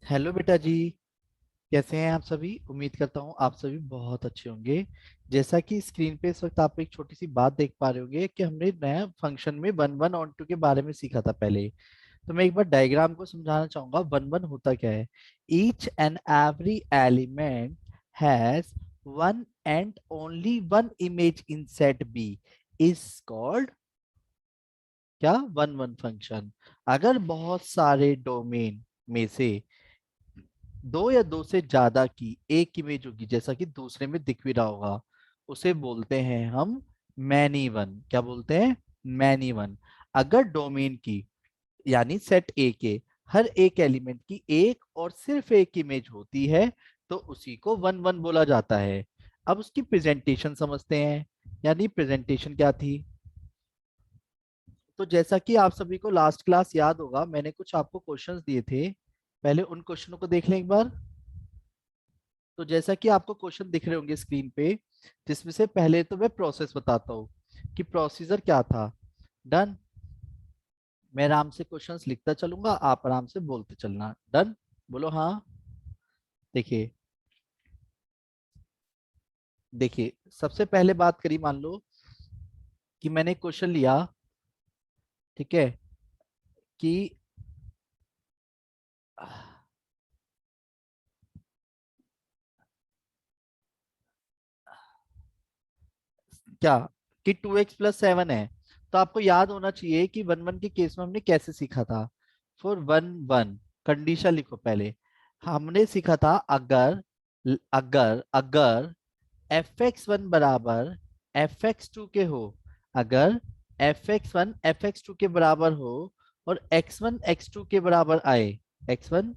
Hello बेटा जी। कैसे हैं आप सभी? उम्मीद करता हूँ आप सभी बहुत अच्छे होंगे। जैसा कि स्क्रीन पे इस वक्त आप एक छोटी सी बात देख पा रहे होंगे कि हमने नया फंक्शन में वन वन ऑन टू के बारे में सीखा था पहले। तो मैं एक बार डायग्राम को समझाना चाहूंगा वन वन होता क्या है। Each and every element has one and only one image in set B is called क्या? One one function. अगर बहुत सारे डोमेन में से दो या दो से ज्यादा की एक इमेज होगी, जैसा कि दूसरे में दिख भी रहा होगा, उसे बोलते हैं हम मैनी वन। क्या बोलते हैं? Many one. अगर डोमेन की यानी सेट ए के हर एक एलिमेंट की एक और सिर्फ एक इमेज होती है तो उसी को वन वन बोला जाता है। अब उसकी प्रेजेंटेशन समझते हैं। यानी प्रेजेंटेशन क्या थी? तो जैसा कि आप सभी को लास्ट क्लास याद होगा, मैंने कुछ आपको क्वेश्चंस दिए थे। पहले उन क्वेश्चनों को देख लें एक बार। तो जैसा कि आपको क्वेश्चन दिख रहे होंगे स्क्रीन पे, जिसमें से पहले तो मैं प्रोसेस बताता हूँ कि प्रोसीजर क्या था। डन। मैं आराम से क्वेश्चंस लिखता चलूंगा, आप आराम से बोलते चलना। डन। बोलो हाँ। देखिए, देखिए सबसे पहले बात करी, मान लो कि मैंने क्वेश्चन लिया, ठीक है, कि क्या, कि 2x+7 है। तो आपको याद होना चाहिए कि वन वन के केस में हमने कैसे सीखा था। फॉर वन वन, कंडीशन लिखो पहले। हमने सीखा था अगर अगर अगर fx1 बराबर fx2 के हो, अगर fx1 fx2 के बराबर हो और x1 x2 के बराबर आए, x1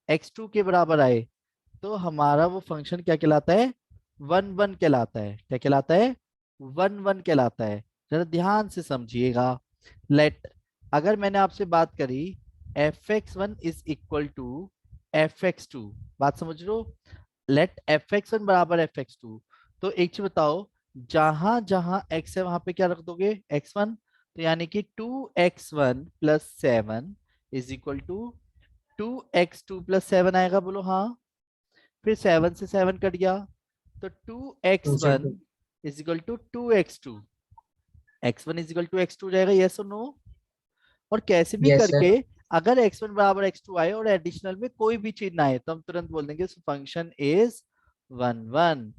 x2 के बराबर आए, तो हमारा वो फंक्शन क्या कहलाता है? वन वन कहलाता है। क्या कहलाता है? वन वन कहलाता है। जरा ध्यान से समझिएगा। लेट, अगर मैंने आपसे बात करी fx1 is equal to fx2, बात समझ लो। लेट fx1 बराबर fx2, तो एक चीज बताओ, जहां जहां x है वहां पे क्या रख दोगे? x1। तो यानी कि 2x1+7 is equal to 2x2+7 आएगा। बोलो हाँ। फिर 7 से 7 कट गया, तो 2x1 2 is equal to 2x2। x1 is equal to x2 हो जाएगा, यस और नो? और कैसे भी यस करके सर। अगर x1 बराबर x2 आए और एडिशनल में कोई भी चीज ना आए तो हम तुरंत बोल देंगे function is one one.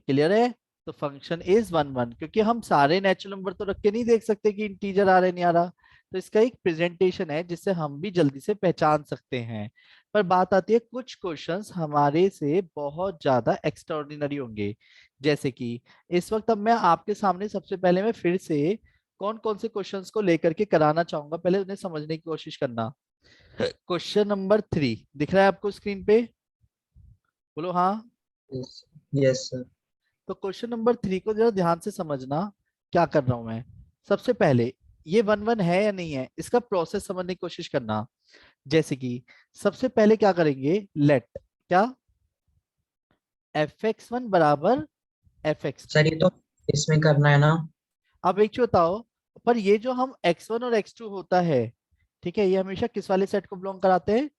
Clear है? तो फंक्शन इज वन वन, क्योंकि हम सारे नेचुरल नंबर तो रख के नहीं देख सकते कि इंटीजर आ रहे नहीं आ रहा। तो इसका एक प्रेजेंटेशन है जिससे हम भी जल्दी से पहचान सकते हैं। पर बात आती है, कुछ क्वेश्चंस हमारे से बहुत ज्यादा एक्स्ट्राऑर्डिनरी होंगे। जैसे कि इस वक्त अब मैं आपके सामने सबसे पहले मैं फिर से कौन कौन से क्वेश्चंस को लेकर के कराना चाहूंगा, पहले उन्हें समझने की कोशिश करना। क्वेश्चन नंबर 3 दिख रहा है आपको स्क्रीन पे? बोलो हाँ। यस। Yes sir. तो क्वेश्चन नंबर 3 को जरा ध्यान से समझना। क्या कर रहा हूं मैं? सबसे पहले ये वन वन है या नहीं है इसका प्रोसेस समझने की कोशिश करना। जैसे कि सबसे पहले क्या करेंगे, लेट क्या, fx1 बराबर fx2। सर ये तो इसमें करना है ना। अब एक चीज बताओ, पर ये जो हम x1 और x2 होता है, ठीक है, ये हमेशा किस वाले सेट को बिलोंग कराते हैं?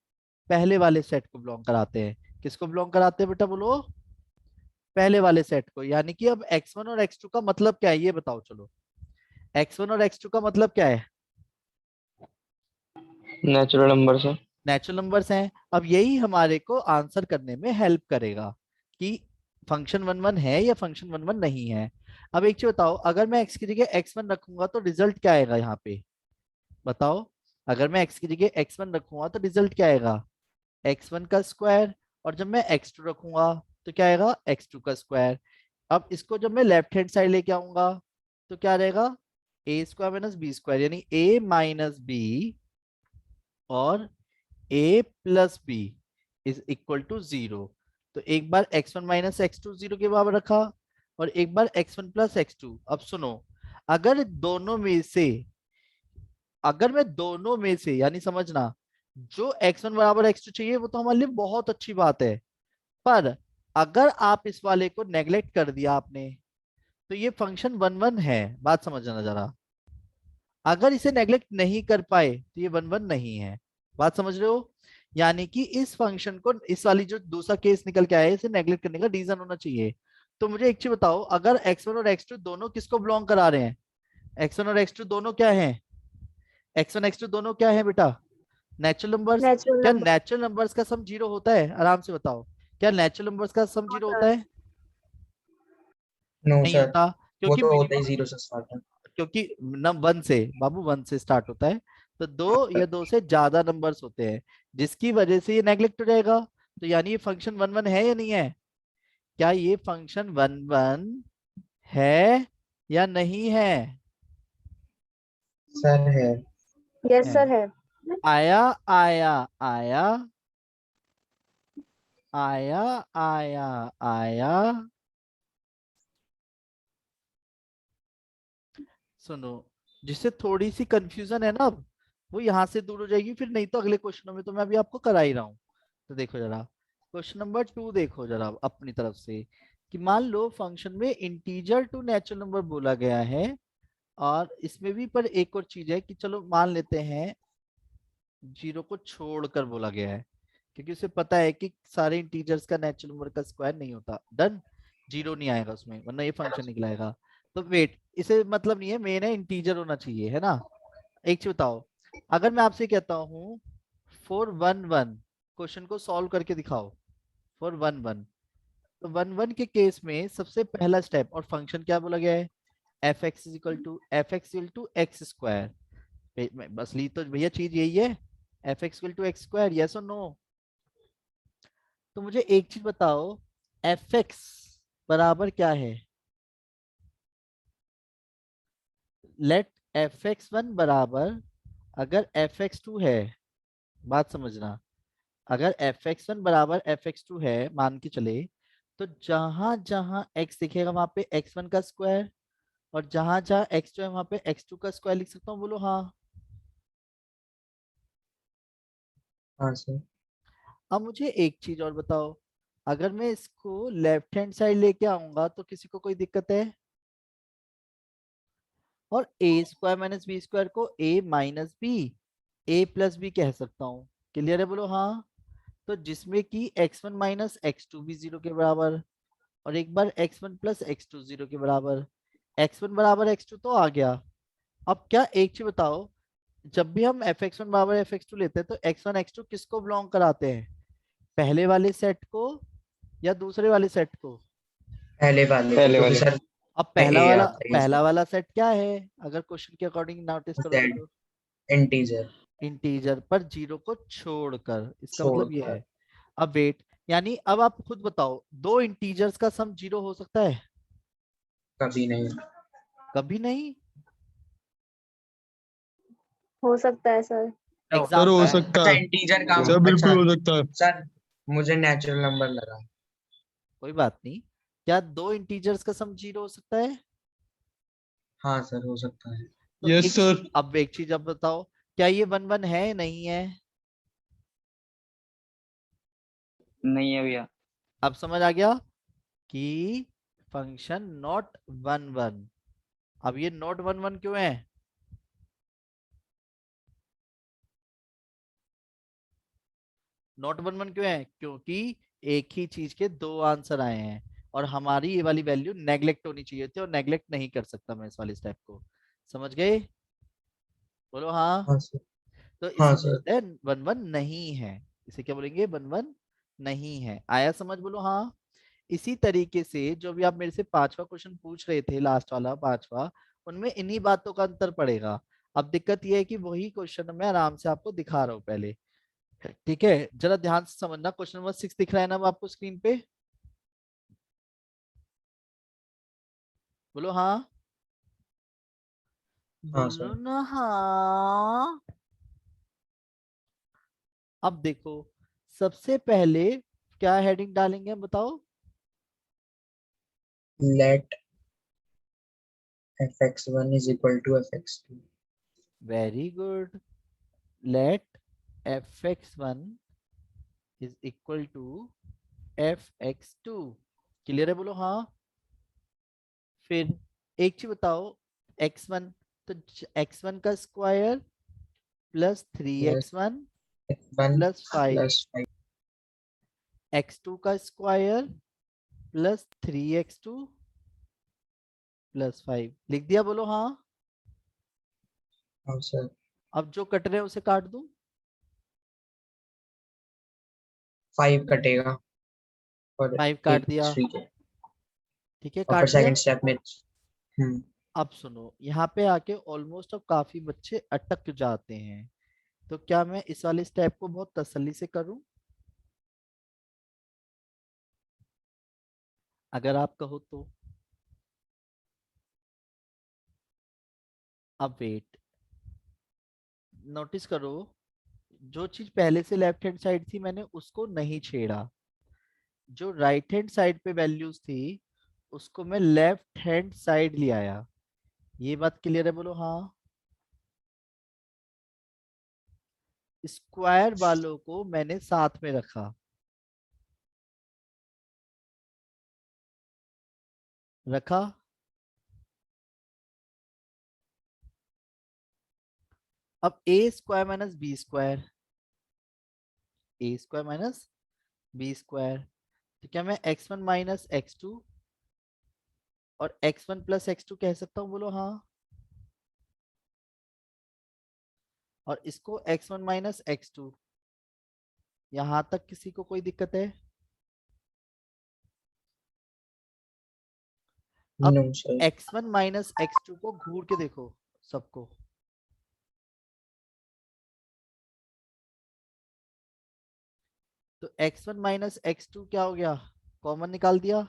पहले वाले सेट को बिलोंग कराते हैं। किसको बिलोंग कराते हैं बेटा? बोलो। पहले वाले सेट को। यानी कि अब x1 और x2 का मतलब क्या है ये बताओ चलो। x1 और x2 का मतलब क्या है? नेचुरल नंबर से। नेचुरल नंबर्स हैं। अब यही हमारे को आंसर करने में हेल्प करेगा कि फंक्शन वन वन है या फंक्शन वन वन नहीं है। अब एक चीज बताओ, अगर मैं x की जगह x1 रखूंगा तो रिजल्ट क्या आएगा यहाँ पे? बताओ। अगर मैं x की जगह x1 रखूंगा तो रिजल्ट क्या आएगा? x1 का स्क्वायर। और जब मैं x2 रखूंगा तो क्या आएगा? x2 का स्क्वायर। अब इसको जब मैं लेफ्ट हैंड साइड लेके आऊंगा तो क्या रहेगा? a² - b² यानी a-b और a+b इज इक्वल टू 0। तो एक बार x1 - x2 0 के बराबर रखा और एक बार x1 + x2। अब सुनो, अगर दोनों में से, अगर मैं दोनों में से यानी समझना, जो x1 बराबर x2 चाहिए वो तो हमारे लिए बहुत अच्छी बात है। पर अगर आप इस वाले को नेग्लेक्ट कर दिया आपने तो ये फंक्शन वन वन है। बात समझना जरा। अगर इसे नेग्लेक्ट नहीं कर पाए तो ये वन वन नहीं है। बात समझ रहे हो? यानी कि इस फंक्शन को, इस वाली जो दूसरा केस निकल के आया है, इसे नेग्लेक्ट करने का रीजन होना चाहिए। तो मुझे एक चीज बताओ, अगर x1 और x2 दोनों किसको बिलोंग करा रहे हैं? x1 और x2 दोनों क्या हैं? x1 x2 दोनों क्या है बेटा? Natural numbers. नेचुरल क्या नंबर। नेचुरल नंबर्स का सम जीरो होता है? आराम से बताओ, क्या नेचुरल नंबर्स का सम हाँ जीरो होता सर। है? नो नहीं सर, होता, वो क्योंकि तो होता ही मिनिमम, जीरो से स्टार्ट है। क्योंकि नम वन से, बाबू वन से स्टार्ट होता है। तो दो या दो से ज्यादा नंबर्स होते हैं, जिसकी वजह से ये नेग्लेक्ट हो जाएगा। तो यानी ये फंक्शन वन वन है या नहीं है? क्या ये फंक्शन वन वन है या नहीं है? सर है। यस है। सर है। आया, आया, आया, आया, आया, आया। सुनो, जिससे थोड़ी सी कंफ्यूजन है ना अब, वो यहां से दूर हो जाएगी फिर, नहीं तो अगले क्वेश्चनों में तो मैं अभी आपको करा ही रहा हूँ। तो देखो जरा, क्वेश्चन नंबर 2 देखो जरा अपनी तरफ से, कि मान लो फंक्शन में इंटीजर टू नेचुरल नंबर बोला गया है, और इसमें भी पर एक और चीज है कि चलो मान लेते हैं जीरो को छोड़कर बोला गया है, क्योंकि उसे पता है कि सारे इंटीजर्स का नेचुरल नंबर का स्क्वायर नहीं होता। डन, जीरो नहीं आएगा उसमें, वरना ये फंक्शन निकलाएगा। तो वेट, इसे मतलब नहीं है, मेन है इंटीजर होना चाहिए, है ना? एक चीज बताओ, अगर मैं आपसे कहता हूँ फोर वन वन, क्वेश्चन को सॉल्व करके दिखाओ, फोर वन वन, तो वन वन के केस में सबसे पहला स्टेप, और फंक्शन क्या बोला गया है? F x equal to x square. असली तो भैया चीज यही है, f x equal to x square, yes और नो? तो मुझे एक चीज बताओ, एफ एक्स बराबर क्या है? लेट एफ एक्स वन बराबर, अगर एफ एक्स टू है, बात समझना, अगर एफ एक्स वन बराबर एफ एक्स टू है मान के चले, तो जहां जहां एक्स दिखेगा वहां पे एक्स वन का स्क्वायर, और जहां जहां एक्स टू है वहां पे एक्स टू का स्क्वायर लिख सकता हूँ, बोलो हाँ। हाँ सर। अब मुझे एक चीज और बताओ, अगर मैं इसको लेफ्ट हैंड साइड लेके आऊंगा तो किसी को कोई दिक्कत है? और ए स्क्वायर माइनस बी स्क्वायर को ए माइनस बी, ए प्लस बी कह सकता हूँ। क्लियर है, बोलो हाँ। तो जिसमें कि x one minus x two भी जीरो के बराबर, और एक बार x one plus x two zero के बराबर, एक्स वन बराबर एक्स टू तो आ गया। अब क्या, एक चीज बताओ, जब भी हम एफ एक्स वन बराबर एफ एक्स टू लेते हैं तो एक्स वन एक्स टू किसको बिलोंग कराते हैं? पहले वाले सेट को या दूसरे वाले सेट को? पहले वाले, पहले क्योंकि वाले। सर अब में पहला ए वाला, आता है, पहला वाला सेट क्या है? अगर क्वेश्चन के अकॉर्डिंग नोटिस करोगे जेड, तो इंटीजर इंटीजर पर जीरो को छोड़कर, इसका मतलब ये छोड़कर। है। अब वेट, यानी अब आप खुद बताओ, दो इंटीजर्स का सम जीरो हो सकता है? कभी नहीं। कभी नहीं। हो सकता है सर। सर हो एग्जाम्पल, सकता अच्छा, है। इंटीजर का। सर बिल्कुल अच्छा हो सकता है। सर, मुझे नेचुरल नंबर लगा। कोई बात नहीं, क्या दो इंटीजर्स का सम जीरो हो सकता है? हाँ सर, हो सकता है। तो यस एक सर। अब एक चीज अब बताओ, क्या ये वन वन है नहीं है? नहीं है भैया। अब समझ आ गया कि फंक्शन नॉट वन वन। अब ये नॉट वन वन क्यों है? नॉट वन वन क्यों है? क्योंकि एक ही चीज के दो आंसर आए हैं, और हमारी ये वाली वैल्यू नेग्लेक्ट होनी चाहिए थी, और नेग्लेक्ट नहीं कर सकता मैं इस वाले स्टेप को। समझ गए? बोलो हाँ। हाँ सर। तो हाँ इसे सर। बोलते हैं वन वन नहीं है। इसे क्या बोलेंगे? वन वन नहीं है। आया समझ? बोलो हाँ। इसी तरीके से जो भी आप मेरे से पांचवा क्वेश्चन पूछ रहे थे, लास्ट वाला पांचवा, उनमें इन्हीं बातों का अंतर पड़ेगा। अब दिक्कत यह है कि वही क्वेश्चन मैं आराम से आपको दिखा रहा हूँ पहले। ठीक है, जरा ध्यान से समझना, क्वेश्चन नंबर 6 दिख रहा है ना अब आपको स्क्रीन पे? बोलो हाँ। हाँ बोलो सर। ना हाँ। अब देखो, सबसे पहले क्या हेडिंग डालेंगे बताओ? Let fx1 is equal to fx2। Very good. Let f x one is equal to f x two. Clear है, बोलो हाँ। फिर एक चीज बताओ, x1, तो x1 का square plus three yes. X one one plus 5 plus 5 x2 का स्क्वायर प्लस 3x2 प्लस 5 लिख दिया, बोलो हाँ। हाँ सर अब जो कट रहे हैं उसे काट दूं? 5 कटेगा और 5 काट एक दिया, 3 के ठीक है और काट फिर दिया। सेकंड स्टेप में अब सुनो, यहाँ पे आके ऑलमोस्ट अब काफी बच्चे अटक जाते हैं, तो क्या मैं इस वाले स्टेप को बहुत तसल्ली से करूं? अगर आप कहो तो। अब वेट, नोटिस करो, जो चीज पहले से लेफ्ट हैंड साइड थी मैंने उसको नहीं छेड़ा, जो राइट हैंड साइड पे वैल्यूज थी उसको मैं लेफ्ट हैंड साइड ले आया। ये बात क्लियर है, बोलो हाँ। स्क्वायर वालों को मैंने साथ में रखा, रखा। अब ए स्क्वायर माइनस बी स्क्वायर, ए स्क्वायर माइनस बी स्क्वायर, तो क्या मैं x1 माइनस x2 और x1 प्लस x2 कह सकता हूँ, बोलो हाँ। और इसको x1 माइनस x2, यहां तक किसी को कोई दिक्कत है? अब no sir x1 minus x2 को घूर के देखो सबको, तो x1 माइनस x2 क्या हो गया, कॉमन निकाल दिया,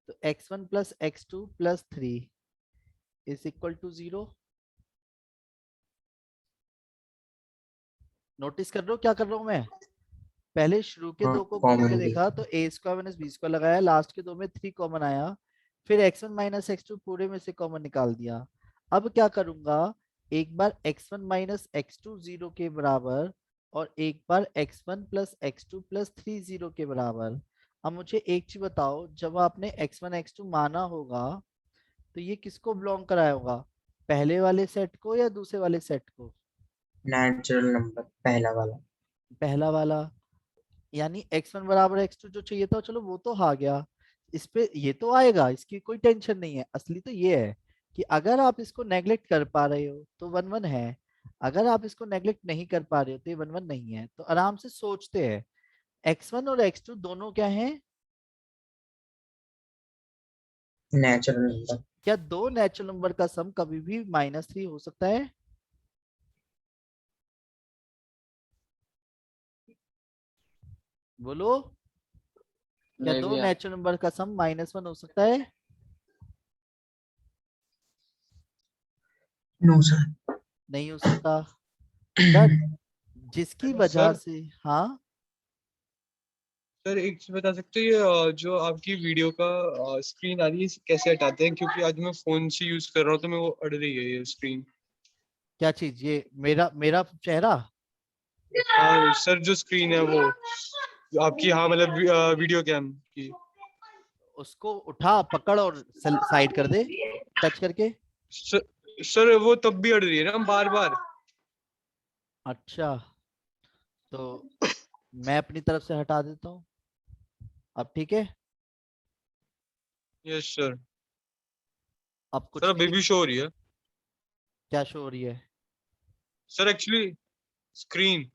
तो x1 plus x2 plus 3 is equal to 0। Notice कर रहे हो क्या कर रहा हूं मैं? पहले शुरू के हाँ दो को घूर के कॉमन देखा तो ए स्क्वायर माइनस बी स्क्वायर लगाया, लास्ट के दो में 3 कॉमन आया, फिर x1 माइनस x2 पूरे में से कॉमन निकाल दिया। अब क्या करूंगा, एक बार x1 माइनस x2 0 के बराबर और एक बार x1 प्लस x2 प्लस 3 0 के बराबर। अब मुझे एक चीज बताओ, जब आपने x1 x2 माना होगा तो ये किसको बिलोंग कराया होगा, पहले वाले सेट को या दूसरे वाले सेट को? नेचुरल नंबर पहला वाला पहला वाला। यानी x1 बराबर x2 जो चाहिए था चलो वो तो आ गया, इस पे ये तो आएगा, इसकी कोई टेंशन नहीं है। असली तो ये है कि अगर आप इसको नेग्लेक्ट कर पा रहे हो तो वन वन है, अगर आप इसको नेग्लेक्ट नहीं कर पा रहे हो तो ये वन वन नहीं है। तो आराम से सोचते हैं, x1 और x2 दोनों क्या हैं? नेचुरल नंबर क्या दो नेचुरल नंबर का सम कभी भी -3 हो सकता है? बोलो, क्या नहीं दो भैया। नेचुरल नंबर का सम -1 हो सकता है? नो सर नहीं हो सकता। डन। जिसकी वजह सर से, हाँ सर एक चीज बता सकते हो, ये जो आपकी वीडियो का स्क्रीन आ रही है इसे कैसे हटाते हैं, क्योंकि आज मैं फोन से यूज कर रहा हूँ तो मैं वो अड़ रही है ये स्क्रीन। क्या चीज, ये मेरा मेरा चेहरा? हाँ सर, जो स्क्रीन है वो आपकी, हाँ मतलब वीडियो कैम की। उसको उठा पकड़ और साइड कर दे टच करके। सर, सर वो तब भी अड़ रही है ना बार बार। अच्छा, तो मैं अपनी तरफ से हटा देता हूँ, अब ठीक है। Yes sir. अब सर कुछ अभी नहीं भी शो हो रही है। क्या शो हो रही है? सर एक्चुअली स्क्रीन,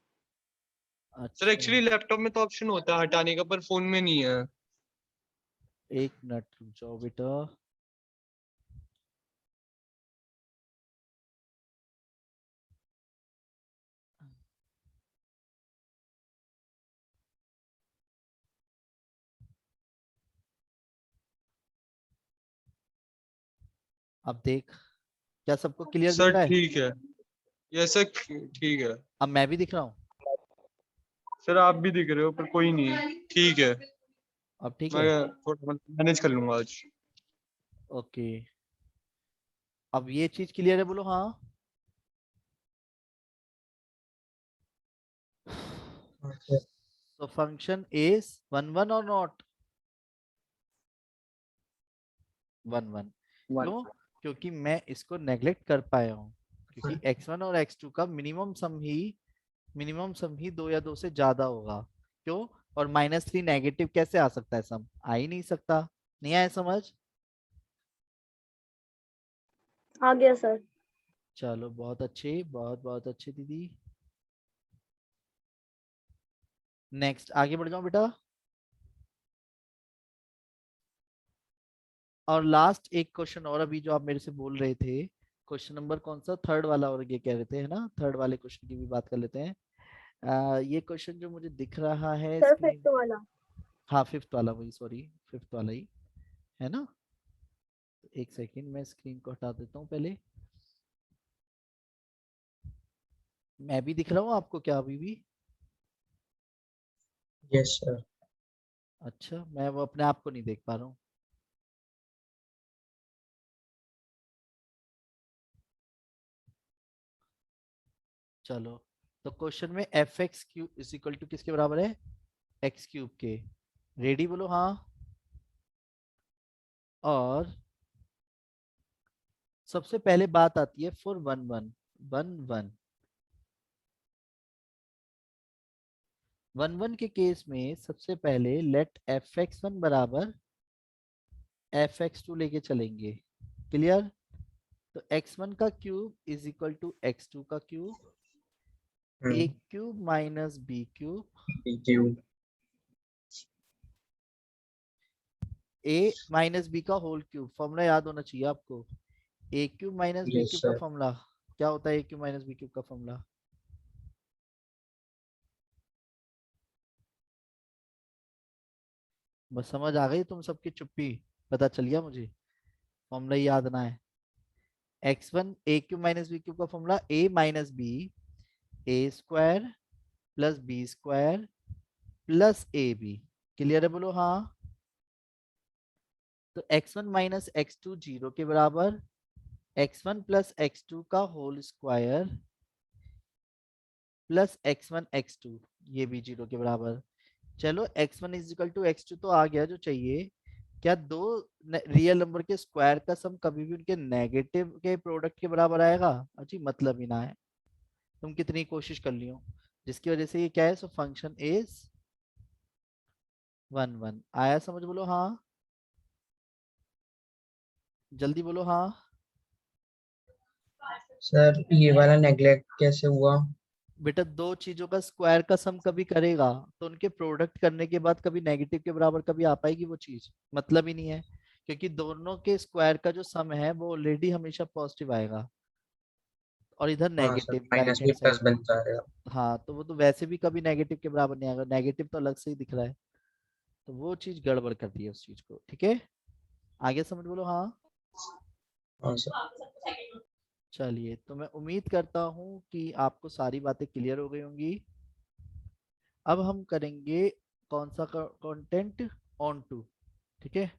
सर अच्छा, एक्चुअली लैपटॉप में तो ऑप्शन होता है हटाने का, पर फोन में नहीं है। एक मिनट रुक जाओ बेटा। अब देख, क्या सबको क्लियर दिख सर रहा है? ठीक है, यस सर ठीक है। अब मैं भी दिख रहा हूँ? सर आप भी दिख रहे हो पर कोई नहीं, ठीक है। अब ठीक मैं है, थोड़ा मैनेज कर लूंगा आज। ओके। अब ये चीज क्लियर है, बोलो हाँ। हाँ सर तो फंक्शन इज वन वन और नॉट वन वन। वन। क्यों? क्योंकि मैं इसको नेग्लेक्ट कर पाया हूँ, क्योंकि x1 और x2 का मिनिमम सम ही मिनिमम सम ही 2 या 2 से ज्यादा होगा। क्यों? और -3 नेगेटिव कैसे आ सकता है सम? आ ही नहीं सकता। नहीं आया समझ? आ गया सर। चलो बहुत अच्छे, बहुत बहुत अच्छे दीदी। नेक्स्ट आगे बढ़ जाओ बेटा। और लास्ट एक क्वेश्चन और अभी जो आप मेरे से बोल रहे थे, क्वेश्चन नंबर कौन सा? थर्ड वाला, और ये कह रहे थे है ना, थर्ड वाले क्वेश्चन की भी बात कर लेते हैं। ये क्वेश्चन जो मुझे दिख रहा है सर स्क्रीन, फिफ्थ वाला। हाँ फिफ्थ वाला, वही सॉरी, फिफ्थ वाला ही है ना। एक सेकंड, मैं स्क्रीन को हटा देता हूँ पहले। मैं भी दिख रहा हूँ आपको क्या अभी भी? Yes sir. अच्छा, मैं वो अपने आप को नहीं देख पा रहा हूँ। चलो, तो क्वेश्चन में f x cube is equal to किसके बराबर है? एक्स क्यूब के। रेडी बोलो हाँ। और सबसे पहले बात आती है फॉर वन वन के केस में सबसे पहले लेट एफ एक्स वन बराबर एफ एक्स टू लेके चलेंगे। क्लियर? तो एक्स वन का cube is equal to x two का cube, a cube minus b cube, cube. A minus b का होल क्यूब। फॉर्मूला याद होना चाहिए आपको। A cube minus b yes cube का सर। फॉर्मूला क्या होता है? A cube minus b cube का फॉर्मूला बस समझ आ गई तुम सबकी चुप्पी? पता चल गया मुझे, फॉर्मूला याद ना है। X one a cube minus b cube का formula a minus b, a square plus b square plus a b. Clear है बोलो हाँ। तो x one minus x two zero के बराबर, x one plus x two का whole square plus x one x two, ये भी zero के बराबर। चलो x one is equal to x two तो आ गया जो चाहिए। क्या दो रियल नंबर के स्क्वायर का सम कभी भी उनके नेगेटिव के प्रोडक्ट के बराबर आएगा? अच्छी मतलब ही ना है, तुम कितनी कोशिश कर लियो। जिसकी वजह से ये क्या है, so function is one one. आया समझ? बोलो हाँ, जल्दी बोलो हाँ। सर ये वाला नेग्लेक्ट कैसे हुआ? बेटा दो चीजों का स्क्वायर का सम कभी करेगा तो उनके प्रोडक्ट करने के बाद कभी नेगेटिव के बराबर कभी आ पाएगी वो चीज? मतलब ही नहीं है, क्योंकि दोनों के स्क्वायर का जो सम है वो ऑलरेडी हमेशा पॉजिटिव आएगा, और इधर हाँ सर, नेगेटिव राइट माइनस भी हैंड प्लस साइड। बन जाएगा। हाँ तो वो तो वैसे भी कभी नेगेटिव के बराबर नहीं आएगा, नेगेटिव तो अलग से ही दिख रहा है। तो वो चीज गड़बड़ कर दी है उस चीज को, ठीक है? आगे समझ बोलो हाँ। हाँ सर। चलिए, तो मैं उम्मीद करता हूँ कि आपको सारी बातें क्लियर हो गई होंगी। अब हम करेंगे कौन सा कंटेंट? ऑन टू, ठीक है?